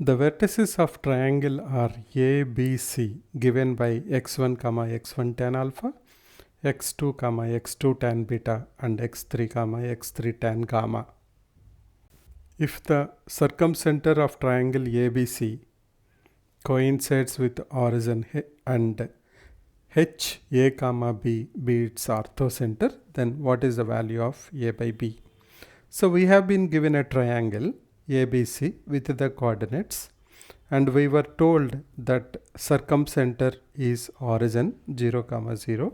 The vertices of triangle are A, B, C given by x1, x1 tan alpha, x2, x2 tan beta and x3, x3 tan gamma. If the circumcenter of triangle ABC coincides with origin and H, A, B be its orthocenter, then what is the value of A by B? So we have been given a triangle ABC with the coordinates, and we were told that circumcenter is origin 0, 0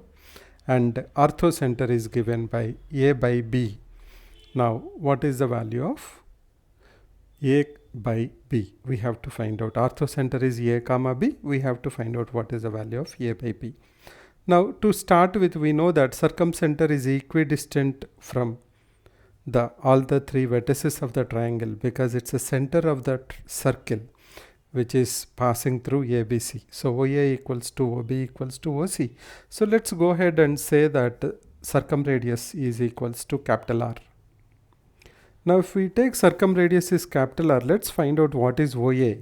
and orthocenter is given by A by B. Now what is the value of A by B? We have to find out. Orthocenter is A, B. We have to find out what is the value of A by B. Now to start with, we know that circumcenter is equidistant from all the three vertices of the triangle because it's the center of the circle which is passing through ABC. So OA equals to OB equals to OC. So let's go ahead and say that circumradius is equals to capital R. Now if we take circumradius is capital R, let's find out what is OA.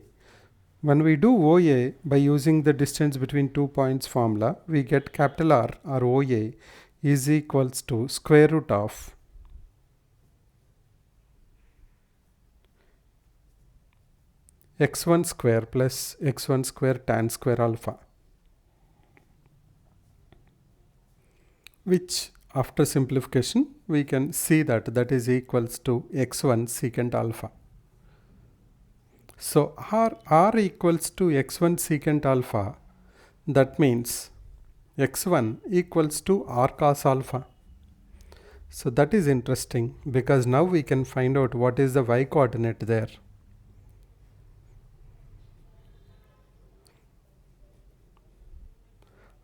When we do OA by using the distance between 2 points formula, we get capital R or OA is equals to square root of x1 square plus x1 square tan square alpha, which after simplification we can see that is equals to x1 secant alpha. So R equals to x1 secant alpha, that means x1 equals to R cos alpha. So that is interesting because now we can find out what is the y coordinate there.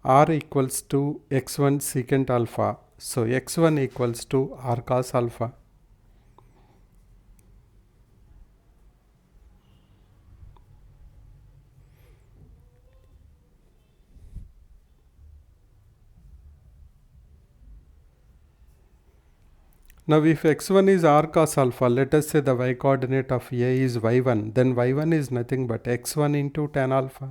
R equals to x1 secant alpha. So x1 equals to R cos alpha. Now if x1 is R cos alpha, let us say the y coordinate of A is y1, then y1 is nothing but x1 into tan alpha.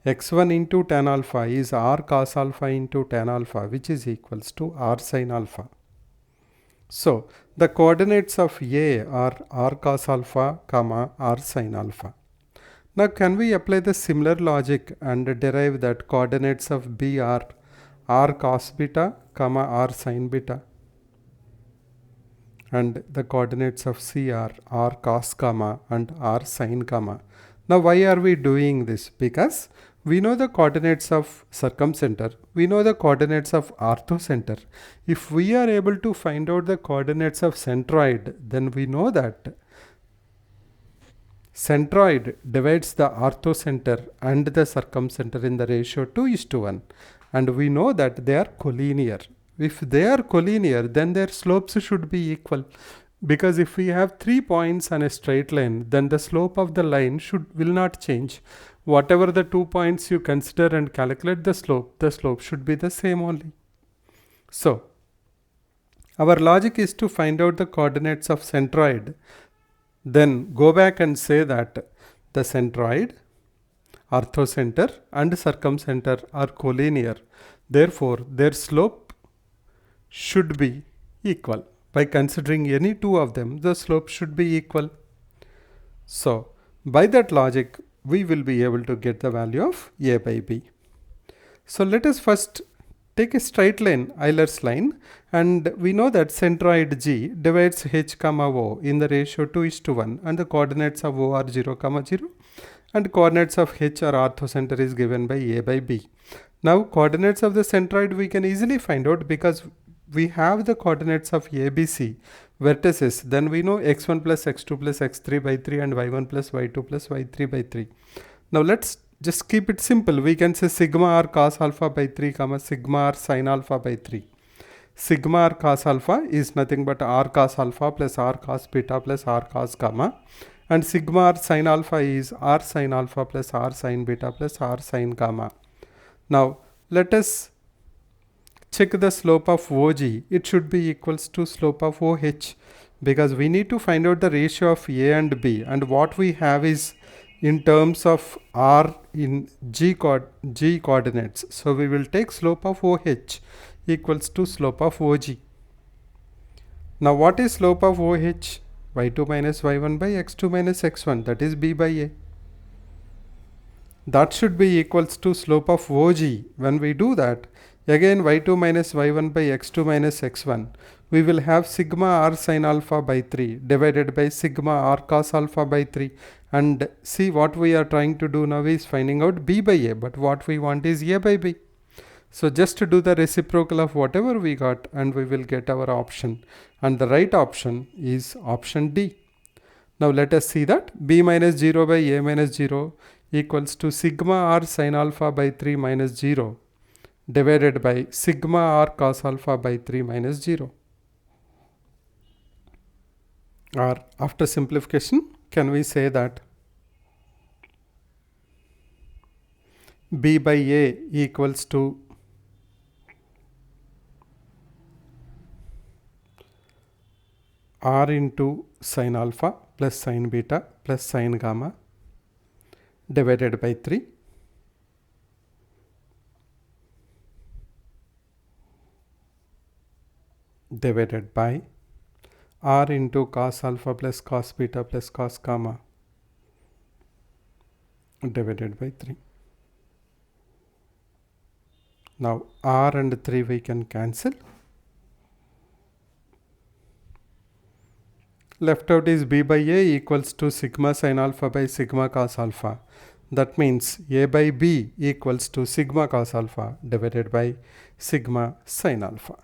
x1 into tan alpha is R cos alpha into tan alpha, which is equals to R sin alpha. So the coordinates of A are R cos alpha, R sin alpha. Now can we apply the similar logic and derive that coordinates of B are R cos beta, R sin beta, and the coordinates of C are R cos gamma and R sin gamma. Now why are we doing this? Because we know the coordinates of circumcenter, we know the coordinates of orthocenter. If we are able to find out the coordinates of centroid, then we know that centroid divides the orthocenter and the circumcenter in the ratio 2:1, and we know that they are collinear. If they are collinear, then their slopes should be equal, because if we have 3 points on a straight line, then the slope of the line will not change. Whatever the 2 points you consider and calculate the slope should be the same only. So our logic is to find out the coordinates of centroid, then go back and say that the centroid, orthocenter and circumcenter are collinear. Therefore their slope should be equal. By considering any two of them, the slope should be equal. So by that logic, we will be able to get the value of A by B. So let us first take a straight line, Euler's line, and we know that centroid G divides H, O in the ratio 2:1, and the coordinates of O are 0, 0, and coordinates of H or orthocenter is given by A by B. Now coordinates of the centroid we can easily find out because we have the coordinates of ABC vertices. Then we know x1 plus x2 plus x3 by 3 and y1 plus y2 plus y3 by 3. Now let's just keep it simple. We can say sigma r cos alpha by 3, sigma r sin alpha by 3. Sigma r cos alpha is nothing but r cos alpha plus r cos beta plus r cos gamma, and sigma r sin alpha is r sin alpha plus r sin beta plus r sin gamma. Now let us check the slope of OG. It should be equals to slope of OH, because we need to find out the ratio of A and B, and what we have is in terms of R in G coordinates. So we will take slope of OH equals to slope of OG. Now what is slope of OH? Y2 minus Y1 by X2 minus X1, that is B by A. That should be equals to slope of OG. When we do that, again Y2 minus Y1 by X2 minus X1, we will have sigma R sin alpha by 3 divided by sigma R cos alpha by 3. And see, what we are trying to do now is finding out B by A, but what we want is A by B. So just to do the reciprocal of whatever we got, and we will get our option. And the right option is option D. Now let us see that B minus 0 by A minus 0 equals to sigma R sin alpha by 3 minus 0 divided by sigma R cos alpha by 3 minus 0. Or after simplification, can we say that B by A equals to R into sin alpha plus sin beta plus sin gamma divided by 3 divided by R into cos alpha plus cos beta plus cos gamma divided by 3. Now R and 3 we can cancel. Left out is B by A equals to sigma sin alpha by sigma cos alpha. That means A by B equals to sigma cos alpha divided by sigma sin alpha.